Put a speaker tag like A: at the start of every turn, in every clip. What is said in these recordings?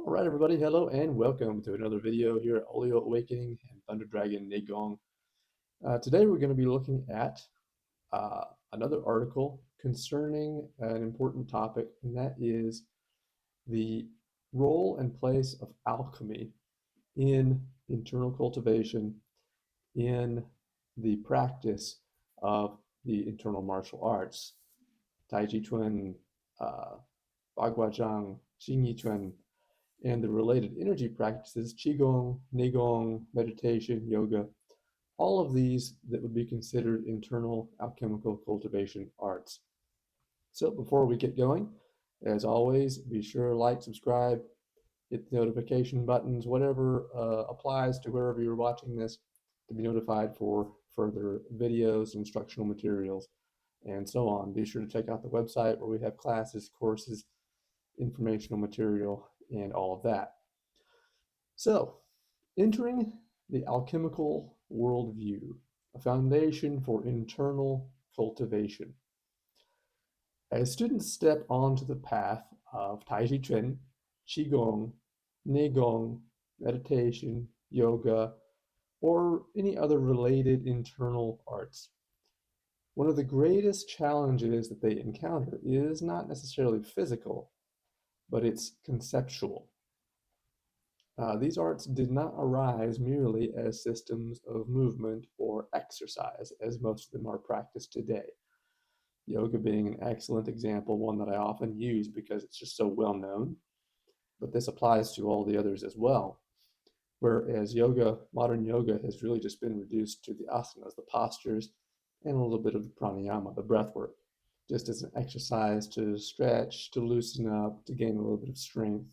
A: All right, everybody, hello and welcome to another video here at Wholeo-Awakening and Thunder Dragon Neigong. Today we're going to be looking at another article concerning an important topic, and that is the role and place of alchemy in internal cultivation, in the practice of the internal martial arts. Taijiquan, uh, Baguazhang, Xingyiquan, and the related energy practices, Qigong, Neigong, meditation, yoga, all of these that would be considered internal alchemical cultivation arts. So before we get going, as always, be sure to like, subscribe, hit the notification buttons, whatever applies to wherever you're watching this, to be notified for further videos, instructional materials, and so on. Be sure to check out the website where we have classes, courses, informational material, and all of that. So, entering the alchemical worldview, a foundation for internal cultivation. As students step onto the path of Taiji, Qigong, Neigong, meditation, yoga, or any other related internal arts, one of the greatest challenges that they encounter is not necessarily physical, but it's conceptual. These arts did not arise merely as systems of movement or exercise, as most of them are practiced today. Yoga being an excellent example, one that I often use because it's just so well known, but this applies to all the others as well. Whereas yoga, modern yoga, has really just been reduced to the asanas, the postures, and a little bit of the pranayama, the breath work, just as an exercise to stretch, to loosen up, to gain a little bit of strength.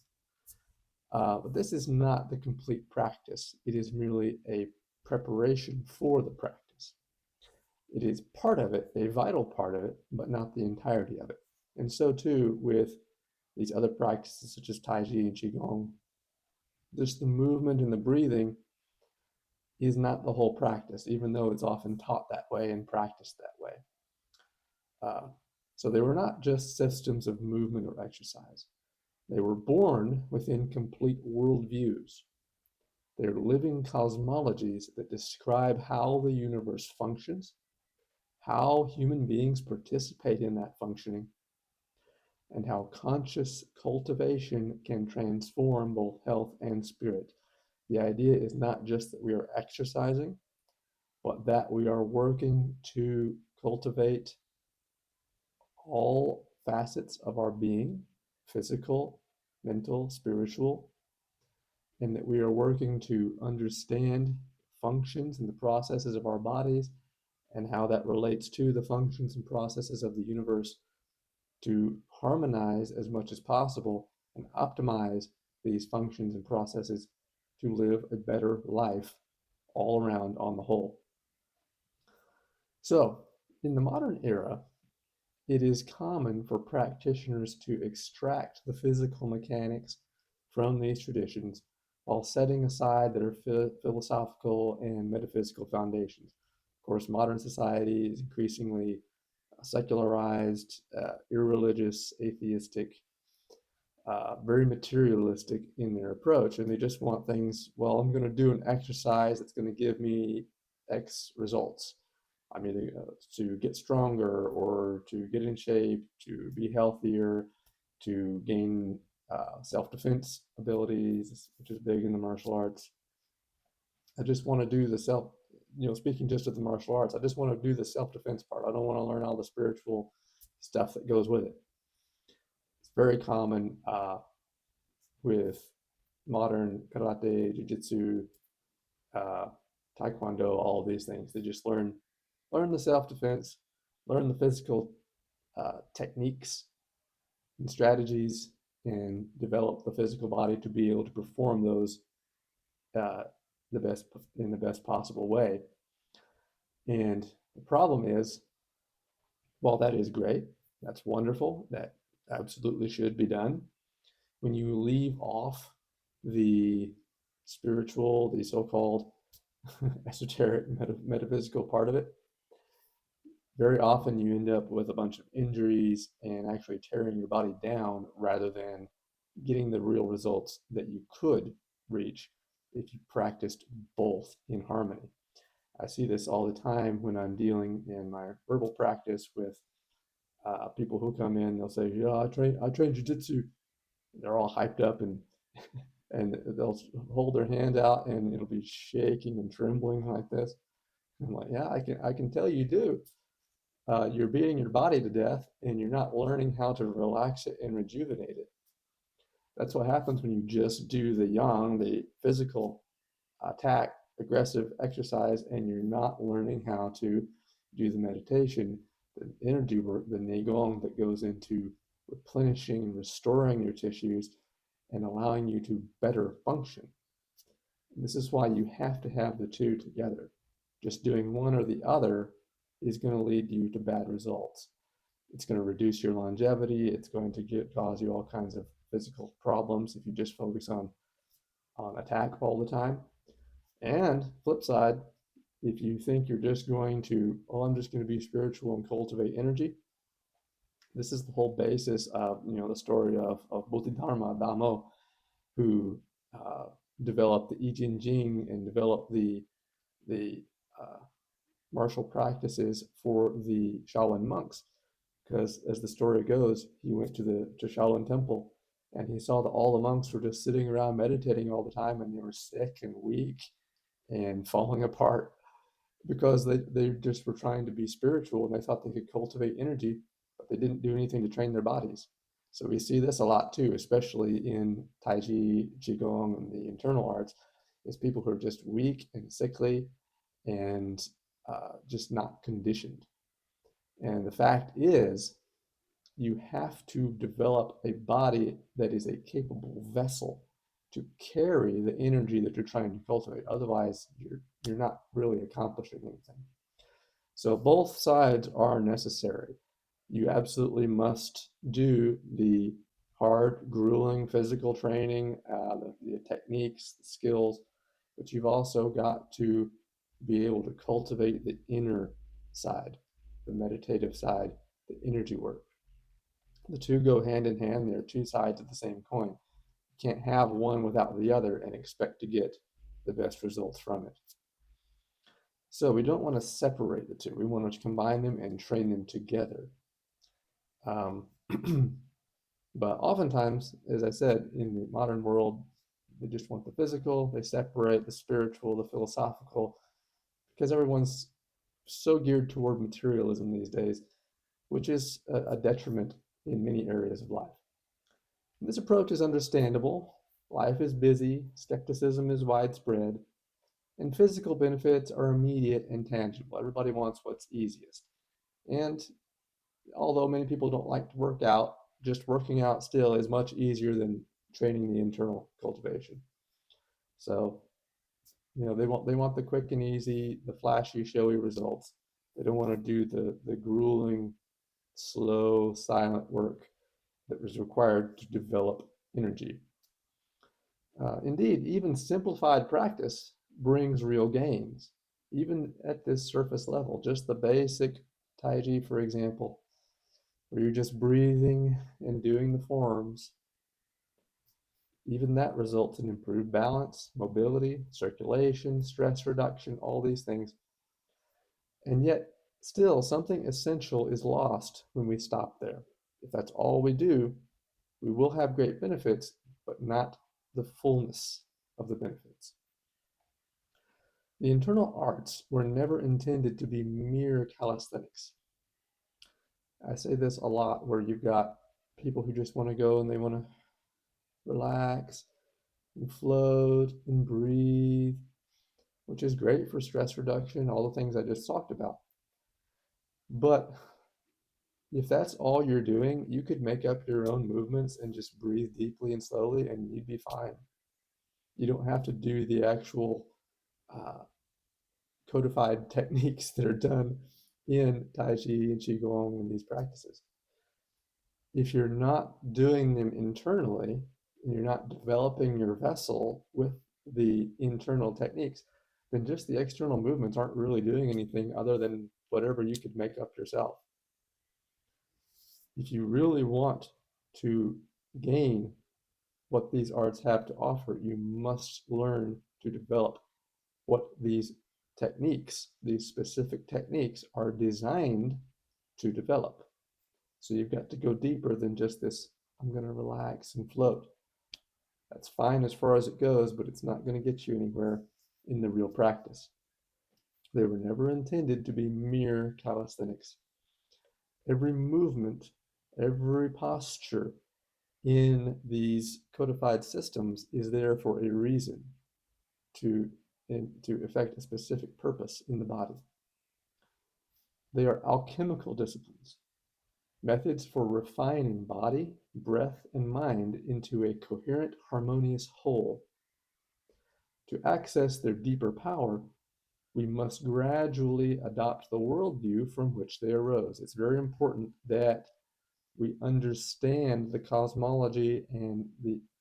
A: But this is not the complete practice. It is merely a preparation for the practice. It is part of it, a vital part of it, but not the entirety of it. And so too with these other practices such as Taiji and Qigong. Just the movement and the breathing is not the whole practice, even though it's often taught that way and practiced that way. So they were not just systems of movement or exercise. They were born within complete worldviews. They're living cosmologies that describe how the universe functions, how human beings participate in that functioning, and how conscious cultivation can transform both health and spirit. The idea is not just that we are exercising, but that we are working to cultivate all facets of our being, physical, mental, spiritual, and that we are working to understand functions and the processes of our bodies and how that relates to the functions and processes of the universe, to harmonize as much as possible and optimize these functions and processes to live a better life all around on the whole. So, in the modern era, it is common for practitioners to extract the physical mechanics from these traditions while setting aside their philosophical and metaphysical foundations. Of course, modern society is increasingly secularized, irreligious, atheistic, very materialistic in their approach, and they just want things. Well, I'm going to do an exercise that's going to give me X results. I mean, to get stronger or to get in shape, to be healthier, to gain self-defense abilities, which is big in the martial arts. I just want to do the speaking just of the martial arts, I just want to do the self-defense part. I don't want to learn all the spiritual stuff that goes with it. It's very common with modern karate, jiu-jitsu, taekwondo, all of these things. They just learn the self-defense, learn the physical techniques and strategies, and develop the physical body to be able to perform those in the best possible way. And the problem is, while that is great, that's wonderful, that absolutely should be done, when you leave off the spiritual, the so-called esoteric metaphysical part of it, very often you end up with a bunch of injuries and actually tearing your body down rather than getting the real results that you could reach if you practiced both in harmony. I see this all the time when I'm dealing in my verbal practice with people who come in. They'll say, "Yeah, I train jujitsu." They're all hyped up and they'll hold their hand out and it'll be shaking and trembling like this. I'm like, "Yeah, I can tell you do. You're beating your body to death and you're not learning how to relax it and rejuvenate it." That's what happens when you just do the yang, the physical attack, aggressive exercise, and you're not learning how to do the meditation, the energy work, the Neigong that goes into replenishing and restoring your tissues and allowing you to better function. And this is why you have to have the two together. Just doing one or the other is going to lead you to bad results. It's going to reduce your longevity. It's going to cause you all kinds of physical problems if you just focus on attack all the time. And flip side, if you think you're just going to, oh, I'm just going to be spiritual and cultivate energy, this is the whole basis of the story of Bodhidharma Damo, who uh, developed the I Ching Jing and developed the uh, martial practices for the Shaolin monks. Because as the story goes, he went to Shaolin Temple and he saw that all the monks were just sitting around meditating all the time and they were sick and weak and falling apart because they just were trying to be spiritual and they thought they could cultivate energy, but they didn't do anything to train their bodies. So we see this a lot too, especially in Taiji, Qigong, and the internal arts, is people who are just weak and sickly and just not conditioned. And the fact is, you have to develop a body that is a capable vessel to carry the energy that you're trying to cultivate. Otherwise, you're not really accomplishing anything. So both sides are necessary. You absolutely must do the hard, grueling physical training, the techniques, the skills, but you've also got to be able to cultivate the inner side, the meditative side, the energy work. The two go hand in hand. They're two sides of the same coin. You can't have one without the other and expect to get the best results from it. So we don't want to separate the two. We want to combine them and train them together. Um, but oftentimes, as I said, in the modern world, they just want the physical. They separate the spiritual, the philosophical, because everyone's so geared toward materialism these days, which is a detriment in many areas of life. This approach is understandable. Life is busy, skepticism is widespread, and physical benefits are immediate and tangible. Everybody wants what's easiest. And although many people don't like to work out, just working out still is much easier than training the internal cultivation. So, they want the quick and easy, the flashy, showy results. They don't want to do the grueling, slow, silent work that was required to develop energy. Indeed, even simplified practice brings real gains, even at this surface level. Just the basic Taiji, for example, where you're just breathing and doing the forms, even that results in improved balance, mobility, circulation, stress reduction, all these things. And yet, still, something essential is lost when we stop there. If that's all we do, we will have great benefits, but not the fullness of the benefits. The internal arts were never intended to be mere calisthenics. I say this a lot where you've got people who just want to go and they want to relax and float and breathe, which is great for stress reduction, all the things I just talked about. But if that's all you're doing, you could make up your own movements and just breathe deeply and slowly, and you'd be fine. You don't have to do the actual uh, codified techniques that are done in Taiji and Qigong and these practices. If you're not doing them internally and you're not developing your vessel with the internal techniques, then just the external movements aren't really doing anything other than whatever you could make up yourself. If you really want to gain what these arts have to offer, you must learn to develop what these techniques, these specific techniques, are designed to develop. So you've got to go deeper than just this, I'm going to relax and float. That's fine as far as it goes, but it's not going to get you anywhere in the real practice. They were never intended to be mere calisthenics. Every movement, every posture in these codified systems is there for a reason, to effect a specific purpose in the body. They are alchemical disciplines, methods for refining body, breath, and mind into a coherent, harmonious whole. To access their deeper power, we must gradually adopt the worldview from which they arose. It's very important that we understand the cosmology and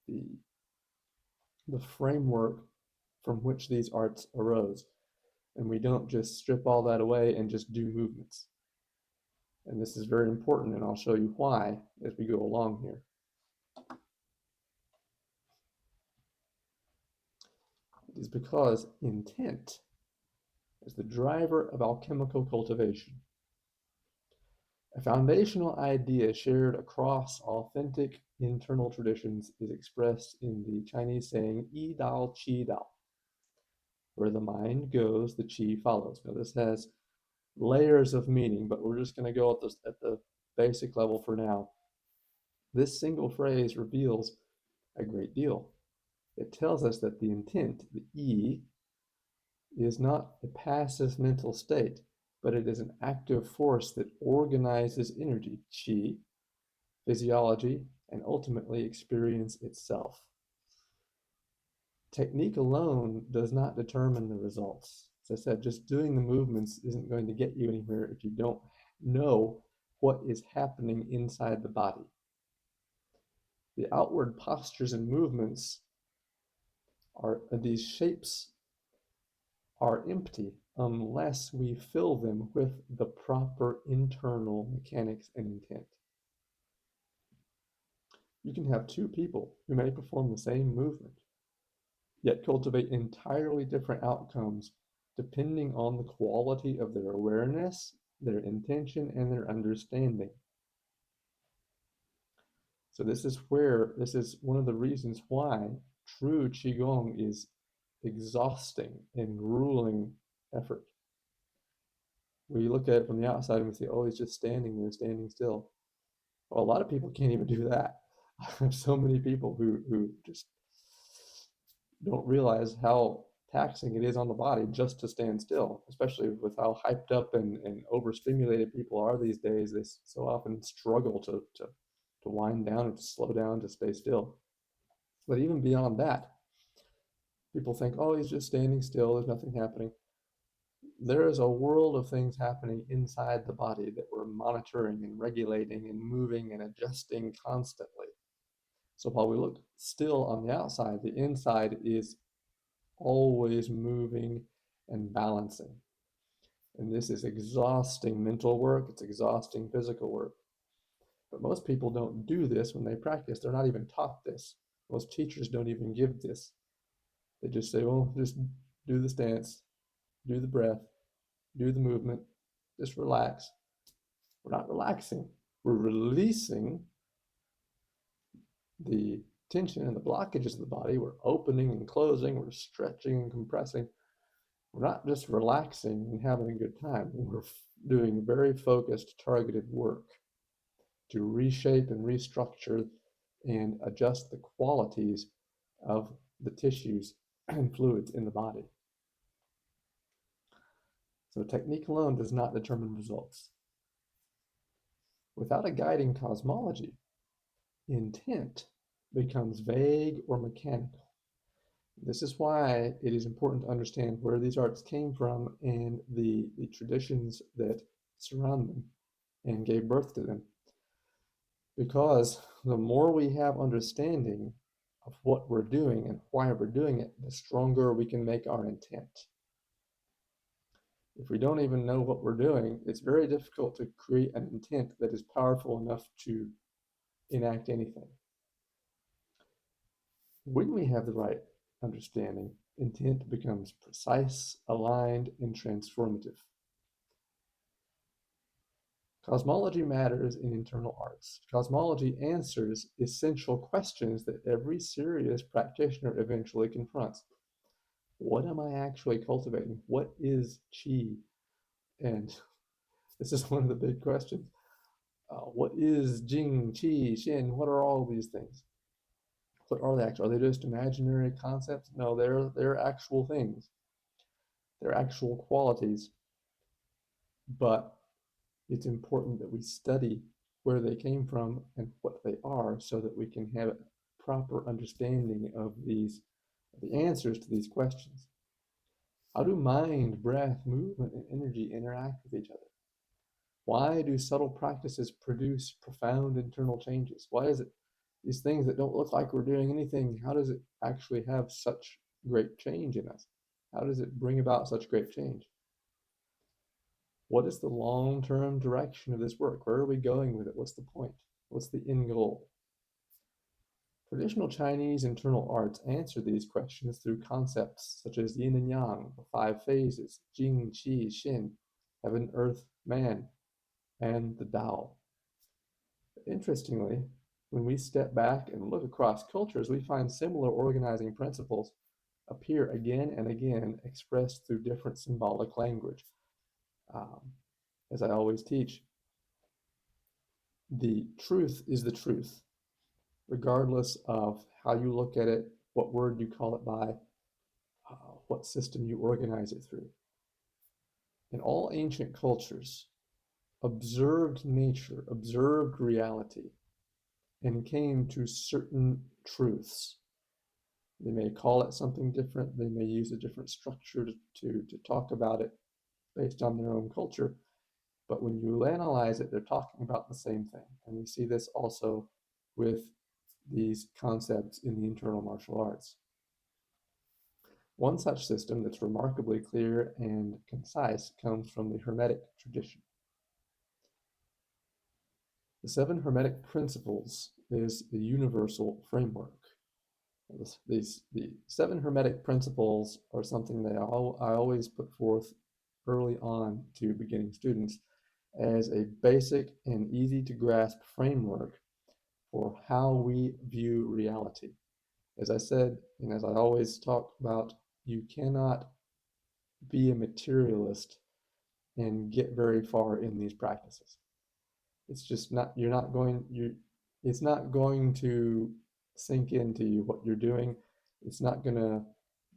A: the framework from which these arts arose. And we don't just strip all that away and just do movements. And this is very important, and I'll show you why as we go along here. It is because intent is the driver of alchemical cultivation. A foundational idea shared across authentic internal traditions is expressed in the Chinese saying, Yi Dao Qi Dao. Where the mind goes, the qi follows. Now this has layers of meaning, but we're just going to go at the basic level for now. This single phrase reveals a great deal. It tells us that the intent, the yi, is not a passive mental state, but it is an active force that organizes energy, qi, physiology, and ultimately experience itself. Technique alone does not determine the results. As I said, just doing the movements isn't going to get you anywhere if you don't know what is happening inside the body. The outward postures and movements these shapes are empty unless we fill them with the proper internal mechanics and intent. You can have two people who may perform the same movement, yet cultivate entirely different outcomes depending on the quality of their awareness, their intention, and their understanding. So this is one of the reasons why true Qigong is exhausting and grueling effort. We look at it from the outside and we say, oh, he's just standing there, standing still. Well, a lot of people can't even do that. I have so many people who just don't realize how taxing it is on the body just to stand still, especially with how hyped up and overstimulated people are these days. They so often struggle to wind down and to slow down, to stay still. But even beyond that, people think, oh, he's just standing still, there's nothing happening. There is a world of things happening inside the body that we're monitoring and regulating and moving and adjusting constantly. So while we look still on the outside, the inside is always moving and balancing. And this is exhausting mental work, it's exhausting physical work. But most people don't do this when they practice. They're not even taught this. Most teachers don't even give this. They just say, well, just do the stance, do the breath, do the movement, just relax. We're not relaxing. We're releasing the tension and the blockages of the body. We're opening and closing. We're stretching and compressing. We're not just relaxing and having a good time. We're doing very focused, targeted work to reshape and restructure and adjust the qualities of the tissues and fluids in the body. So technique alone does not determine results. Without a guiding cosmology, intent becomes vague or mechanical. This is why it is important to understand where these arts came from and the traditions that surround them and gave birth to them. Because the more we have understanding of what we're doing and why we're doing it, the stronger we can make our intent. If we don't even know what we're doing, it's very difficult to create an intent that is powerful enough to enact anything. When we have the right understanding, intent becomes precise, aligned, and transformative. Cosmology matters in internal arts. Cosmology answers essential questions that every serious practitioner eventually confronts. What am I actually cultivating? What is Qi? And this is one of the big questions. What is Jing, Qi, Shin? What are all these things? What are they actually? Are they just imaginary concepts? No, they're actual things. They're actual qualities. But it's important that we study where they came from and what they are so that we can have a proper understanding of the answers to these questions. How do mind, breath, movement, and energy interact with each other? Why do subtle practices produce profound internal changes? Why is it these things that don't look like we're doing anything, how does it actually have such great change in us? How does it bring about such great change? What is the long-term direction of this work? Where are we going with it? What's the point? What's the end goal? Traditional Chinese internal arts answer these questions through concepts such as yin and yang, the five phases, Jing, Qi, Shin, heaven, earth, man, and the Tao. Interestingly, when we step back and look across cultures, we find similar organizing principles appear again and again expressed through different symbolic language. Um, as I always teach, the truth is the truth, regardless of how you look at it, what word you call it by, what system you organize it through. In all ancient cultures, observed nature, observed reality, and came to certain truths. They may call it something different, they may use a different structure to talk about it based on their own culture, but when you analyze it, they're talking about the same thing. And we see this also with these concepts in the internal martial arts. One such system that's remarkably clear and concise comes from the Hermetic tradition. The seven Hermetic principles is the universal framework. The seven Hermetic principles are something that I always put forth early on to beginning students as a basic and easy to grasp framework for how we view reality. As I said, and as I always talk about, you cannot be a materialist and get very far in these practices. It's just not, it's not going to sink into you what you're doing. It's not going to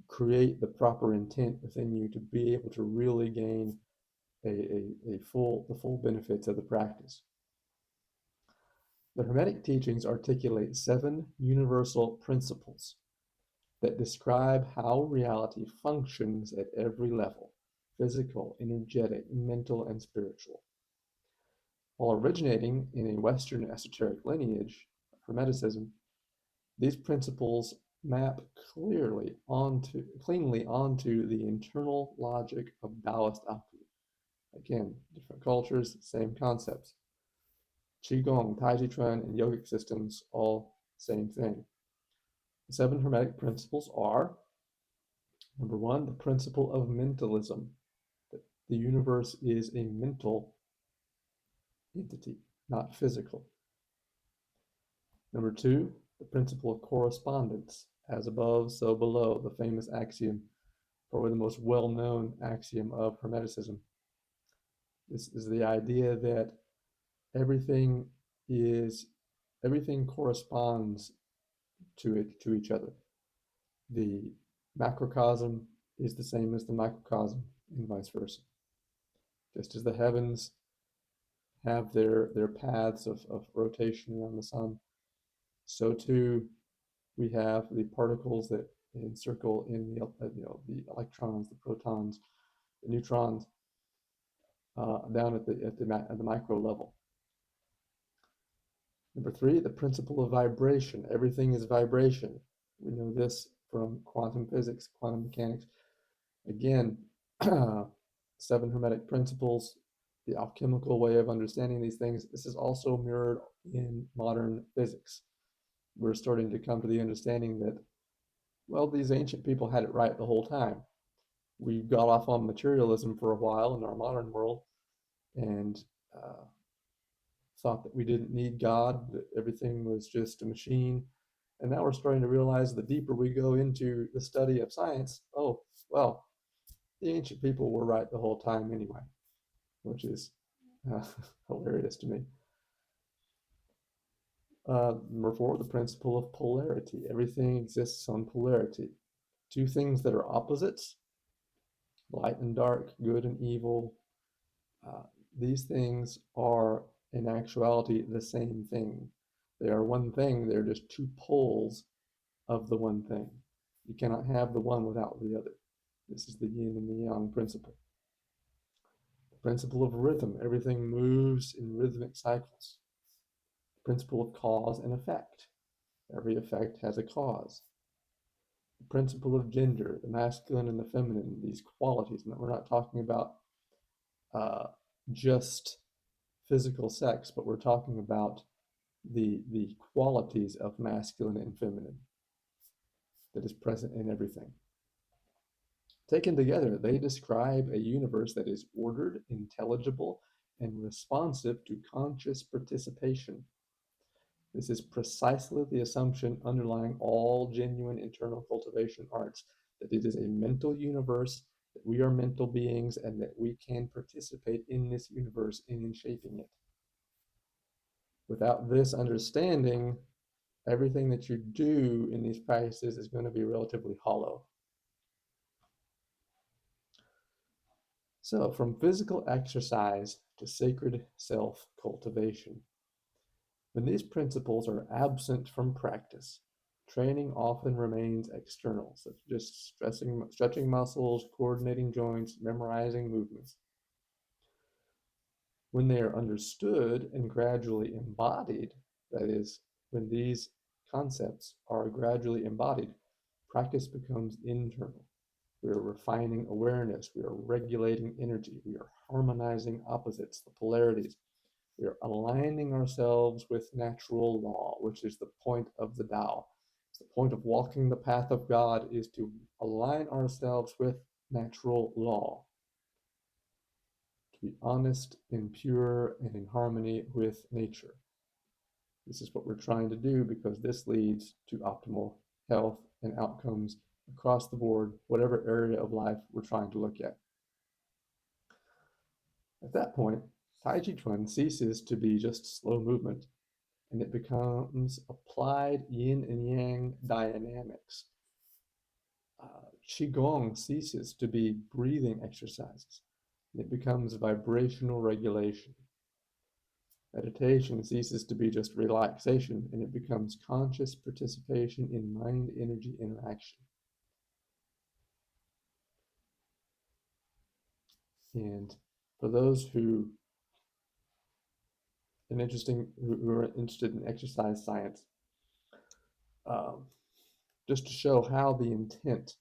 A: create the proper intent within you to be able to really gain the full benefits of the practice. The Hermetic teachings articulate seven universal principles that describe how reality functions at every level: physical, energetic, mental, and spiritual. While originating in a Western esoteric lineage, Hermeticism, these principles map cleanly onto the internal logic of Taoist alchemy. Again, different cultures, same concepts. Qigong, Taijiquan, and yogic systems, all same thing. The seven Hermetic principles are: number one, the principle of mentalism, that the universe is a mental entity, not physical. Number two, the principle of correspondence, as above, so below, the famous axiom, probably the most well-known axiom of Hermeticism. This is the idea that everything corresponds to each other. The macrocosm is the same as the microcosm, and vice versa. Just as the heavens have their paths of rotation around the sun, so too we have the particles that encircle in the electrons, the protons, the neutrons, down at the micro level. Number three, the principle of vibration. Everything is vibration. We know this from quantum physics, quantum mechanics. Again, seven Hermetic principles, the alchemical way of understanding these things. This is also mirrored in modern physics. We're starting to come to the understanding that Well, these ancient people had it right the whole time. We got off on materialism for a while in our modern world and uh, thought that we didn't need God, that everything was just a machine. And now we're starting to realize the deeper we go into the study of science, oh, well, the ancient people were right the whole time anyway, which is uh, hilarious to me. Number four, the principle of polarity. Everything exists on polarity. Two things that are opposites, light and dark, good and evil, uh, these things are in actuality the same thing. They are one thing, they're just two poles of the one thing. You cannot have the one without the other. This is the yin and the yang principle. The principle of rhythm. Everything moves in rhythmic cycles. The principle of cause and effect. Every effect has a cause. The principle of gender, the masculine and the feminine, these qualities. And we're not talking about uh, just physical sex, but we're talking about the qualities of masculine and feminine that is present in everything. Taken together, they describe a universe that is ordered, intelligible, and responsive to conscious participation. This is precisely the assumption underlying all genuine internal cultivation arts, that it is a mental universe, that we are mental beings, and that we can participate in this universe and in shaping it. Without this understanding, everything that you do in these practices is going to be relatively hollow. So, from physical exercise to sacred self cultivation. When these principles are absent from practice, training often remains external, such as just stretching muscles, coordinating joints, memorizing movements. When they are understood and gradually embodied, that is, when these concepts are gradually embodied, practice becomes internal. We are refining awareness. We are regulating energy. We are harmonizing opposites, the polarities. We are aligning ourselves with natural law, which is the point of the Tao. The point of walking the path of God is to align ourselves with natural law, to be honest and pure and in harmony with nature. This is what we're trying to do because this leads to optimal health and outcomes across the board, whatever area of life we're trying to look at. At that point, Taijiquan ceases to be just slow movement and it becomes applied yin and yang dynamics. Qigong ceases to be breathing exercises and it becomes vibrational regulation. Meditation ceases to be just relaxation and it becomes conscious participation in mind-energy interaction. And for those who are interested in exercise science, um, just to show how the intent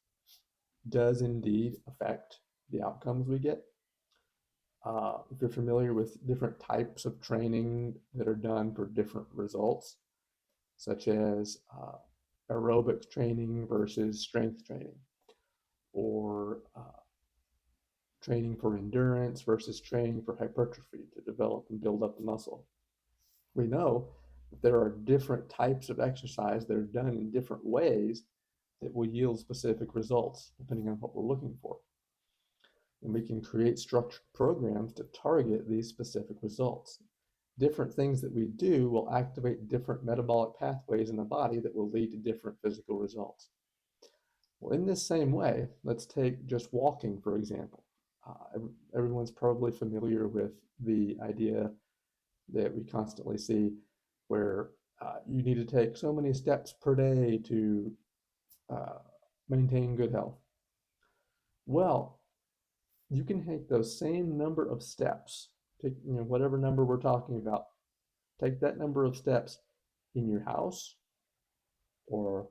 A: does indeed affect the outcomes we get. If you're familiar with different types of training that are done for different results, such as aerobics training versus strength training, or training for endurance versus training for hypertrophy to develop and build up the muscle. We know that there are different types of exercise that are done in different ways that will yield specific results depending on what we're looking for. And we can create structured programs to target these specific results. Different things that we do will activate different metabolic pathways in the body that will lead to different physical results. Well, in this same way, let's take just walking, for example. Everyone's probably familiar with the idea that we constantly see where you need to take so many steps per day to uh, maintain good health. Well, you can take those same number of steps, take whatever number we're talking about, take that number of steps in your house or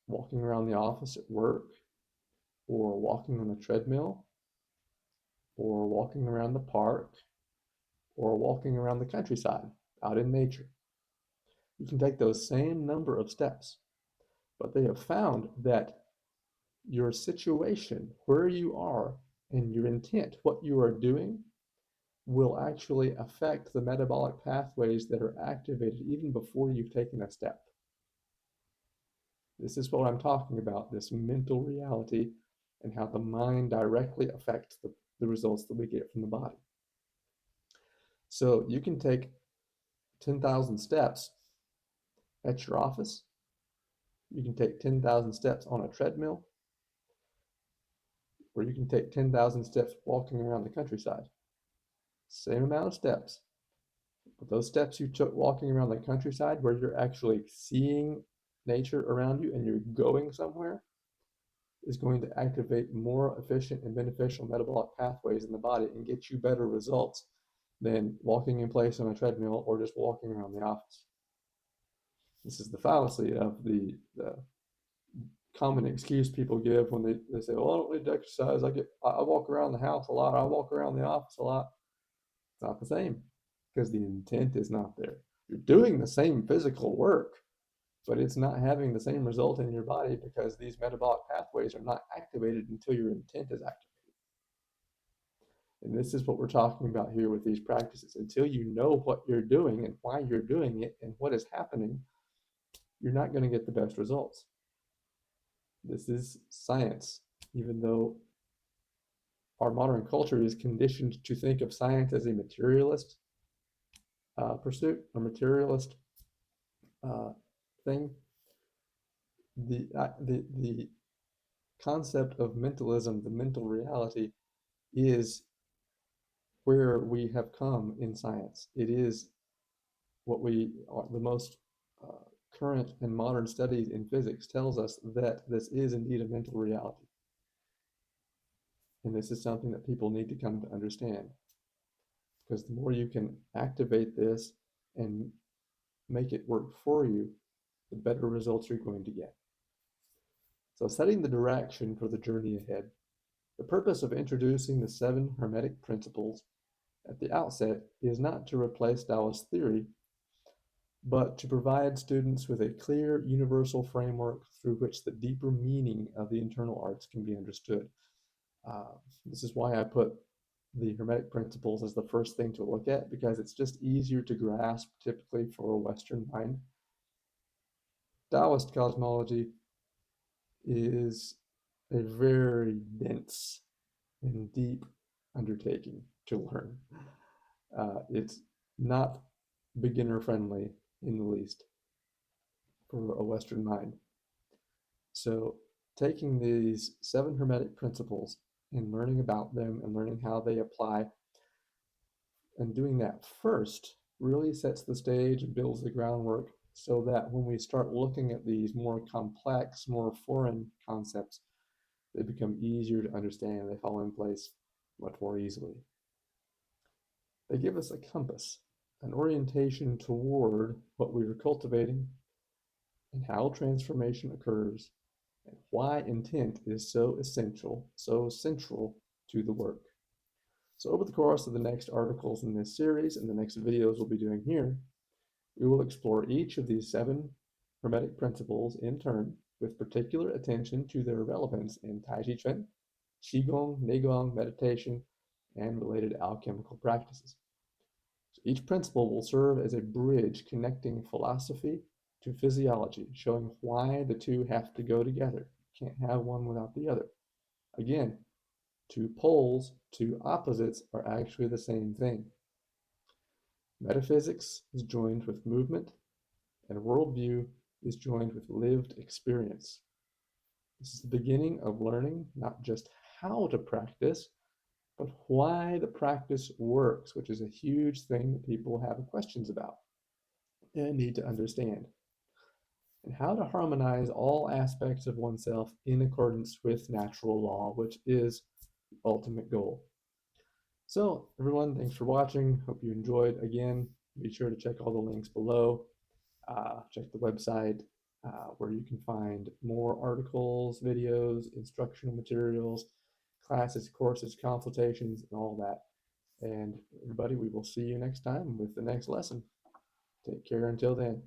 A: walking around the office at work or walking on a treadmill or walking around the park or walking around the countryside out in nature. You can take those same number of steps, but they have found that your situation, where you are, and your intent, what you are doing, will actually affect the metabolic pathways that are activated even before you've taken a step. This is what I'm talking about, this mental reality and how the mind directly affects the results that we get from the body. So you can take 10,000 steps at your office. You can take 10,000 steps on a treadmill, or you can take 10,000 steps walking around the countryside. Same amount of steps. But those steps you took walking around the countryside, where you're actually seeing nature around you and you're going somewhere, is going to activate more efficient and beneficial metabolic pathways in the body and get you better results than walking in place on a treadmill or just walking around the office. This is the fallacy of the common excuse people give when they say, well, I don't need to exercise. I walk around the house a lot. I walk around the office a lot. It's not the same because the intent is not there. You're doing the same physical work, but it's not having the same result in your body because these metabolic pathways are not activated until your intent is activated. And this is what we're talking about here with these practices. Until you know what you're doing and why you're doing it and what is happening, you're not going to get the best results. This is science, even though our modern culture is conditioned to think of science as a materialist pursuit, a materialist thing. The concept of mentalism, the mental reality, is where we have come in science. It is what we are, the most current and modern studies in physics tells us that this is indeed a mental reality. And this is something that people need to come to understand, because the more you can activate this and make it work for you, the better results you're going to get. So setting the direction for the journey ahead, the purpose of introducing the 7 Hermetic principles at the outset is not to replace Taoist theory, but to provide students with a clear universal framework through which the deeper meaning of the internal arts can be understood. This is why I put the Hermetic principles as the first thing to look at, because it's just easier to grasp typically for a Western mind. Taoist cosmology is a very dense and deep undertaking to learn. It's not beginner friendly in the least for a Western mind. So taking these 7 Hermetic principles and learning about them and learning how they apply and doing that first really sets the stage and builds the groundwork so that when we start looking at these more complex, more foreign concepts, they become easier to understand. They fall in place much more easily. They give us a compass, an orientation toward what we are cultivating and how transformation occurs and why intent is so essential, so central to the work. So over the course of the next articles in this series and the next videos we'll be doing here, we will explore each of these 7 Hermetic principles in turn with particular attention to their relevance in Taijiquan, Qigong, Neigong, meditation, and related alchemical practices. So each principle will serve as a bridge connecting philosophy to physiology, showing why the two have to go together. You can't have one without the other. Again, 2 poles, 2 opposites are actually the same thing. Metaphysics is joined with movement, and worldview is joined with lived experience. This is the beginning of learning not just how to practice, but why the practice works, which is a huge thing that people have questions about and need to understand. And how to harmonize all aspects of oneself in accordance with natural law, which is the ultimate goal. So everyone, thanks for watching. Hope you enjoyed. Again, be sure to check all the links below. Check the website where you can find more articles, videos, instructional materials, classes, courses, consultations, and all that. And everybody, we will see you next time with the next lesson. Take care until then.